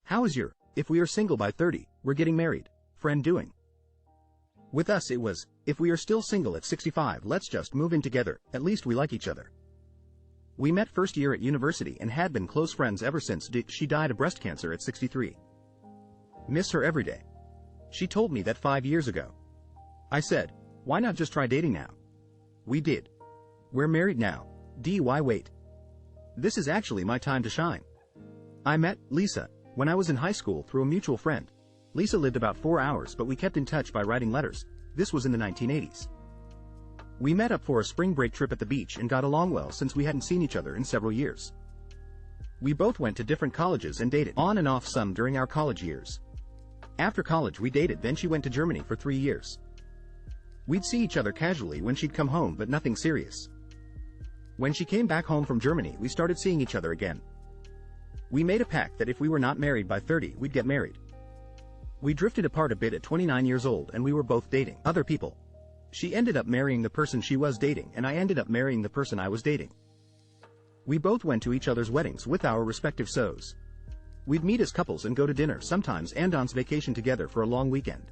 How is your, if we are single by 30, we're getting married, friend doing? With us it was, if we are still single at 65, let's just move in together, at least we like each other. We met first year at university and had been close friends ever since she died of breast cancer at 63. Miss her every day. She told me that 5 years ago. I said, why not just try dating now? We did. We're married now. Why wait? This is actually my time to shine. I met Lisa when I was in high school through a mutual friend. Lisa lived about 4 hours, but we kept in touch by writing letters. This was in the 1980s. We met up for a spring break trip at the beach and got along well since we hadn't seen each other in several years. We both went to different colleges and dated on and off some during our college years. After college we dated, then she went to Germany for 3 years. We'd see each other casually when she'd come home, but nothing serious. When she came back home from Germany, we started seeing each other again. We made a pact that if we were not married by 30, we'd get married. We drifted apart a bit at 29 years old and we were both dating other people. She ended up marrying the person she was dating and I ended up marrying the person I was dating. We both went to each other's weddings with our respective SOs. We'd meet as couples and go to dinner sometimes and on vacation together for a long weekend.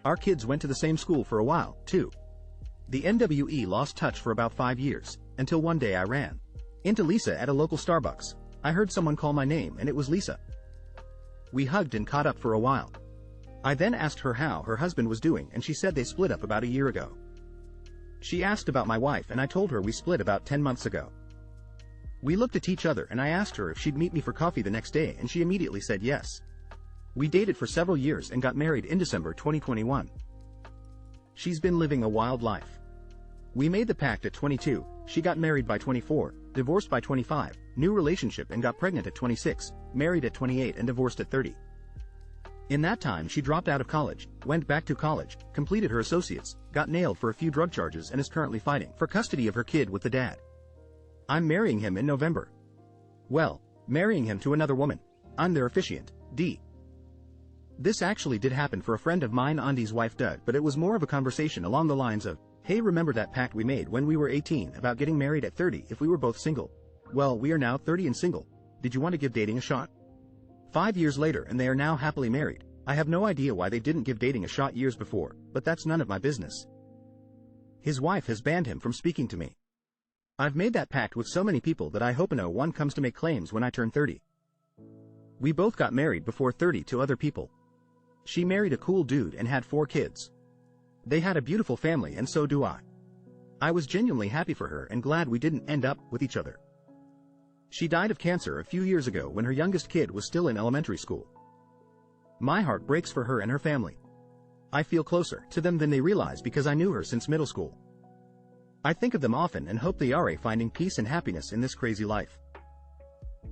Our kids went to the same school for a while, too. The NWE lost touch for about 5 years, until one day I ran into Lisa at a local Starbucks. I heard someone call my name and it was Lisa. We hugged and caught up for a while. I then asked her how her husband was doing and she said they split up about a year ago. She asked about my wife and I told her we split about 10 months ago. We looked at each other and I asked her if she'd meet me for coffee the next day and she immediately said yes. We dated for several years and got married in December 2021. She's been living a wild life. We made the pact at 22, she got married by 24, divorced by 25, new relationship and got pregnant at 26, married at 28 and divorced at 30. In that time she dropped out of college, went back to college, completed her associates, got nailed for a few drug charges and is currently fighting for custody of her kid with the dad. I'm marrying him in November. Well, marrying him to another woman. I'm their officiant, D. This actually did happen for a friend of mine, Andy's wife Doug, but it was more of a conversation along the lines of, hey, remember that pact we made when we were 18 about getting married at 30 if we were both single? Well, we are now 30 and single. Did you want to give dating a shot? 5 years later and they are now happily married. I have no idea why they didn't give dating a shot years before, but that's none of my business. His wife has banned him from speaking to me. I've made that pact with so many people that I hope no one comes to make claims when I turn 30. We both got married before 30 to other people. She married a cool dude and had 4 kids. They had a beautiful family and so do I. I was genuinely happy for her and glad we didn't end up with each other. She died of cancer a few years ago when her youngest kid was still in elementary school. My heart breaks for her and her family. I feel closer to them than they realize because I knew her since middle school. I think of them often and hope they are finding peace and happiness in this crazy life.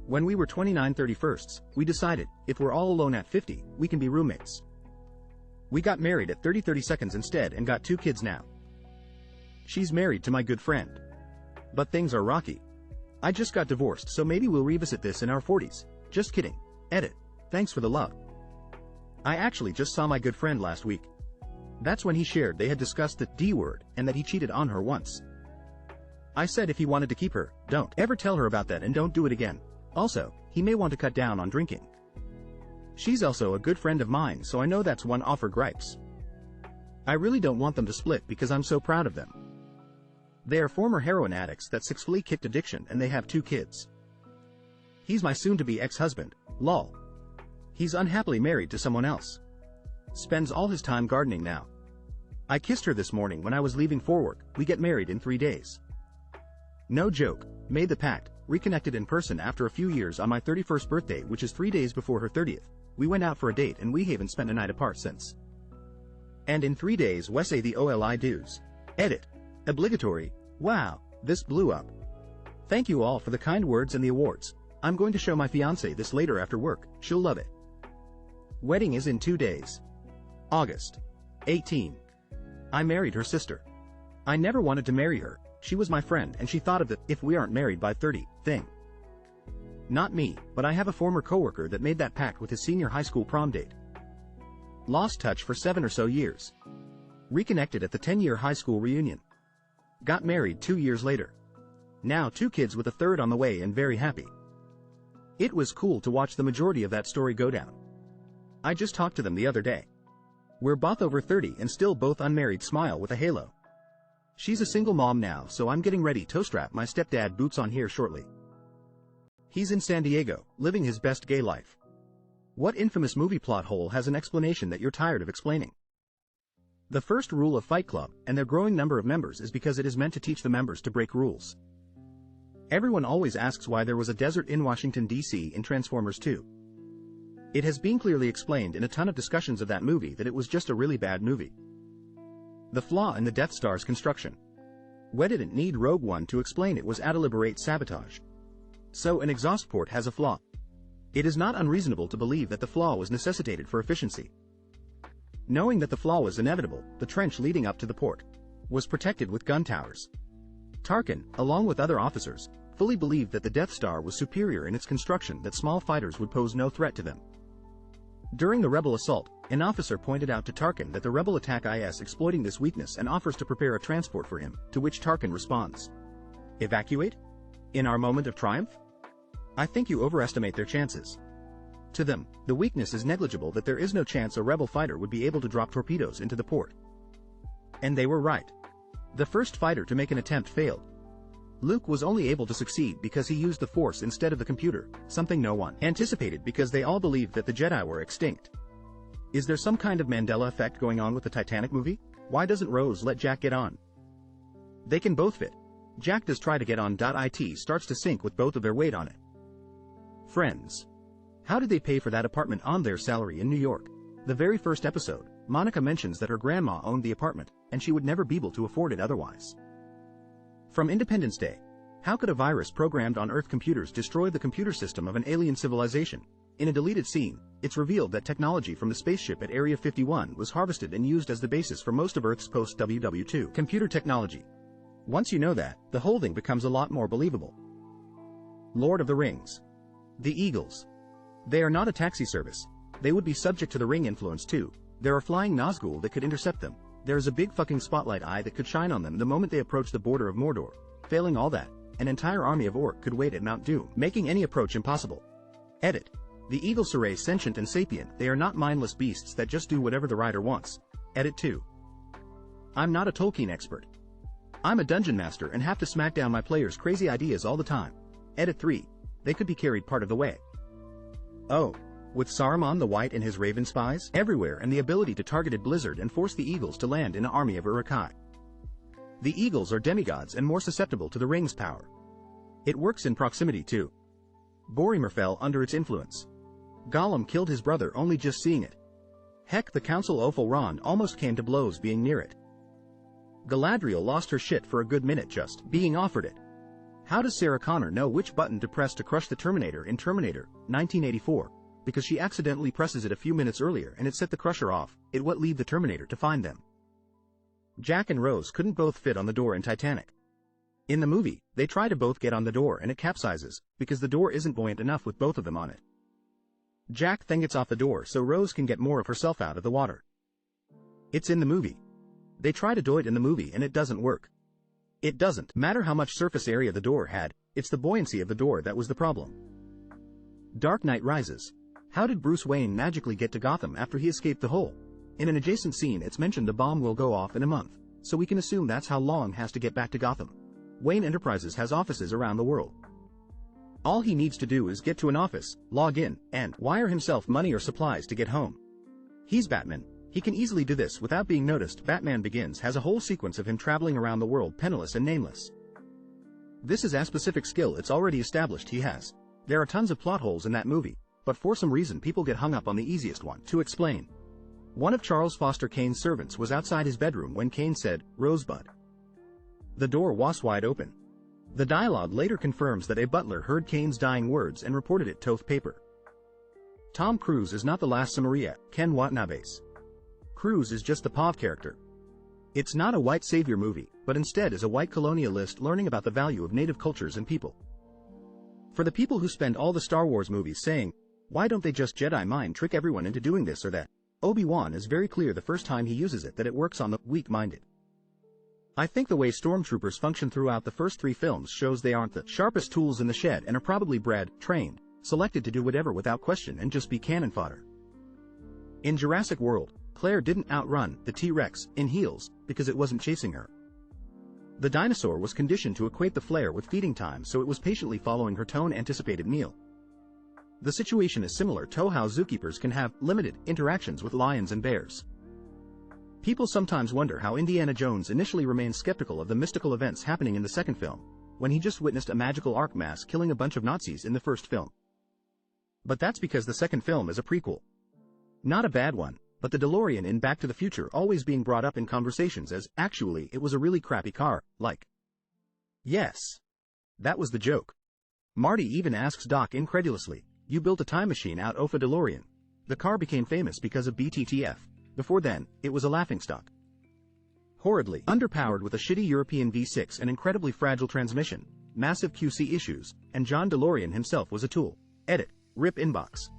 When we were 29 31sts, we decided, if we're all alone at 50, we can be roommates. We got married at 30 seconds instead and got 2 kids now. She's married to my good friend. But things are rocky. I just got divorced, so maybe we'll revisit this in our 40s. Just kidding. Edit. Thanks for the love. I actually just saw my good friend last week. That's when he shared they had discussed the D word and that he cheated on her once. I said if he wanted to keep her, don't ever tell her about that and don't do it again. Also, he may want to cut down on drinking. She's also a good friend of mine, so I know that's one off her gripes. I really don't want them to split because I'm so proud of them. They are former heroin addicts that successfully kicked addiction and they have 2 kids. He's my soon-to-be ex-husband, lol. He's unhappily married to someone else. Spends all his time gardening now. I kissed her this morning when I was leaving for work. We get married in 3 days. No joke, made the pact, reconnected in person after a few years on my 31st birthday, which is 3 days before her 30th. We went out for a date and we haven't spent a night apart since. And in 3 days we say the OLI dues. Edit. Obligatory. Wow, this blew up. Thank you all for the kind words and the awards. I'm going to show my fiancée this later after work, she'll love it. Wedding is in 2 days. August 18. I married her sister. I never wanted to marry her. She was my friend and she thought of the if we aren't married by 30 thing. Not me, but I have a former coworker that made that pact with his senior high school prom date. Lost touch for 7 or so years. Reconnected at the 10-year high school reunion. Got married 2 years later. Now 2 kids with a third on the way and very happy. It was cool to watch the majority of that story go down. I just talked to them the other day. We're both over 30 and still both unmarried. Smile with a halo. She's a single mom now, so I'm getting ready to strap my stepdad boots on here shortly. He's in San Diego, living his best gay life. What infamous movie plot hole has an explanation that you're tired of explaining? The first rule of Fight Club, and their growing number of members, is because it is meant to teach the members to break rules. Everyone always asks why there was a desert in Washington, D.C. in Transformers 2. It has been clearly explained in a ton of discussions of that movie that it was just a really bad movie. The flaw in the Death Star's construction. We didn't need Rogue One to explain it was a deliberate sabotage. So an exhaust port has a flaw. It is not unreasonable to believe that the flaw was necessitated for efficiency. Knowing that the flaw was inevitable, the trench leading up to the port was protected with gun towers. Tarkin, along with other officers, fully believed that the Death Star was superior in its construction, that small fighters would pose no threat to them. During the rebel assault, an officer pointed out to Tarkin that the rebel attack is exploiting this weakness and offers to prepare a transport for him, to which Tarkin responds, "Evacuate? In our moment of triumph? I think you overestimate their chances." To them, the weakness is negligible, that there is no chance a rebel fighter would be able to drop torpedoes into the port. And they were right. The first fighter to make an attempt failed. Luke was only able to succeed because he used the Force instead of the computer, something no one anticipated because they all believed that the Jedi were extinct. Is there some kind of Mandela effect going on with the Titanic movie? Why doesn't Rose let Jack get on? They can both fit. Jack does try to get on. It starts to sink with both of their weight on it. Friends. How did they pay for that apartment on their salary in New York? The very first episode, Monica mentions that her grandma owned the apartment, and she would never be able to afford it otherwise. From Independence Day. How could a virus programmed on Earth computers destroy the computer system of an alien civilization? In a deleted scene, it's revealed that technology from the spaceship at Area 51 was harvested and used as the basis for most of Earth's post-WW2 computer technology. Once you know that, the whole thing becomes a lot more believable. Lord of the Rings. The Eagles. They are not a taxi service. They would be subject to the ring influence too. There are flying Nazgul that could intercept them. There is a big fucking spotlight eye that could shine on them the moment they approach the border of Mordor. Failing all that, an entire army of Orc could wait at Mount Doom, making any approach impossible. Edit. The Eagles are sentient and sapient. They are not mindless beasts that just do whatever the rider wants. Edit 2. I'm not a Tolkien expert. I'm a dungeon master and have to smack down my players' crazy ideas all the time. Edit 3. They could be carried part of the way. Oh. With Saruman the White and his Raven spies everywhere and the ability to target a blizzard and force the Eagles to land in an army of Uruk-hai. The Eagles are demigods and more susceptible to the ring's power. It works in proximity too. Boromir fell under its influence. Gollum killed his brother only just seeing it. Heck, the Council of Elrond almost came to blows being near it. Galadriel lost her shit for a good minute just being offered it. How does Sarah Connor know which button to press to crush the Terminator in Terminator 1984? Because she accidentally presses it a few minutes earlier and it set the crusher off. It would leave the Terminator to find them. Jack and Rose couldn't both fit on the door in Titanic. In the movie, they try to both get on the door and it capsizes, because the door isn't buoyant enough with both of them on it. Jack then gets off the door so Rose can get more of herself out of the water. It's in the movie. They try to do it in the movie and it doesn't work. It doesn't matter how much surface area the door had, it's the buoyancy of the door that was the problem. Dark Knight Rises. How did Bruce Wayne magically get to Gotham after he escaped the hole? In an adjacent scene it's mentioned the bomb will go off in a month, so we can assume that's how long has to get back to Gotham. Wayne Enterprises has offices around the world. All he needs to do is get to an office, log in, and wire himself money or supplies to get home. He's Batman. He can easily do this without being noticed. Batman Begins has a whole sequence of him traveling around the world penniless and nameless. This is a specific skill it's already established he has. There are tons of plot holes in that movie, but for some reason people get hung up on the easiest one to explain. One of Charles Foster Kane's servants was outside his bedroom when Kane said, "Rosebud." The door was wide open. The dialogue later confirms that a butler heard Kane's dying words and reported it to paper. Tom Cruise is not the last Samaria, Ken Watanabe's. Cruise is just the POV character. It's not a white savior movie, but instead is a white colonialist learning about the value of native cultures and people. For the people who spend all the Star Wars movies saying, "Why don't they just Jedi mind trick everyone into doing this or that?" Obi-Wan is very clear the first time he uses it that it works on the weak-minded. I think the way stormtroopers function throughout the first 3 films shows they aren't the sharpest tools in the shed and are probably bred, trained, selected to do whatever without question and just be cannon fodder. In Jurassic World, Claire didn't outrun the T-Rex in heels because it wasn't chasing her. The dinosaur was conditioned to equate the flare with feeding time, so it was patiently following her tone-anticipated meal. The situation is similar to how zookeepers can have limited interactions with lions and bears. People sometimes wonder how Indiana Jones initially remained skeptical of the mystical events happening in the second film, when he just witnessed a magical arc mass killing a bunch of Nazis in the first film. But that's because the second film is a prequel. Not a bad one, but the DeLorean in Back to the Future always being brought up in conversations as, actually, it was a really crappy car, like. Yes. That was the joke. Marty even asks Doc incredulously, "You built a time machine out of a DeLorean." The car became famous because of BTTF. Before then, it was a laughingstock. Horridly underpowered with a shitty European V6 and incredibly fragile transmission, massive QC issues, and John DeLorean himself was a tool. Edit. Rip inbox.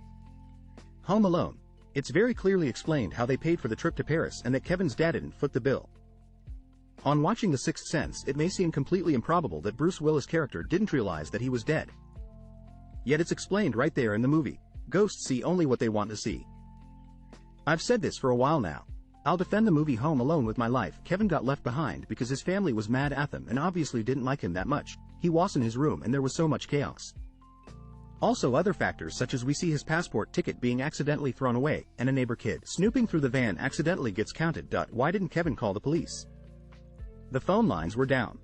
Home Alone. It's very clearly explained how they paid for the trip to Paris and that Kevin's dad didn't foot the bill. On watching The Sixth Sense, it may seem completely improbable that Bruce Willis' character didn't realize that he was dead. Yet it's explained right there in the movie. Ghosts see only what they want to see. I've said this for a while now. I'll defend the movie Home Alone with my life. Kevin got left behind because his family was mad at him and obviously didn't like him that much. He was in his room and there was so much chaos. Also other factors such as we see his passport ticket being accidentally thrown away, and a neighbor kid snooping through the van accidentally gets counted. Why didn't Kevin call the police? The phone lines were down.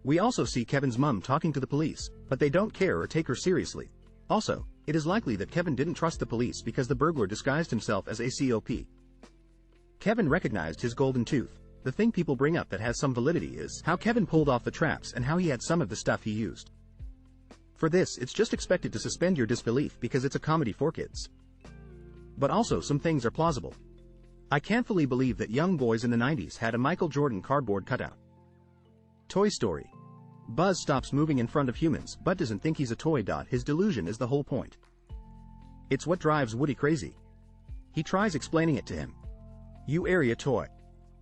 We also see Kevin's mom talking to the police, but they don't care or take her seriously. Also, it is likely that Kevin didn't trust the police because the burglar disguised himself as a cop. Kevin recognized his golden tooth. The thing people bring up that has some validity is how Kevin pulled off the traps and how he had some of the stuff he used. For this, it's just expected to suspend your disbelief because it's a comedy for kids. But also some things are plausible. I can't fully believe that young boys in the 90s had a Michael Jordan cardboard cutout. Toy Story. Buzz stops moving in front of humans but doesn't think he's a toy. His delusion is the whole point. It's what drives Woody crazy. He tries explaining it to him. You area toy.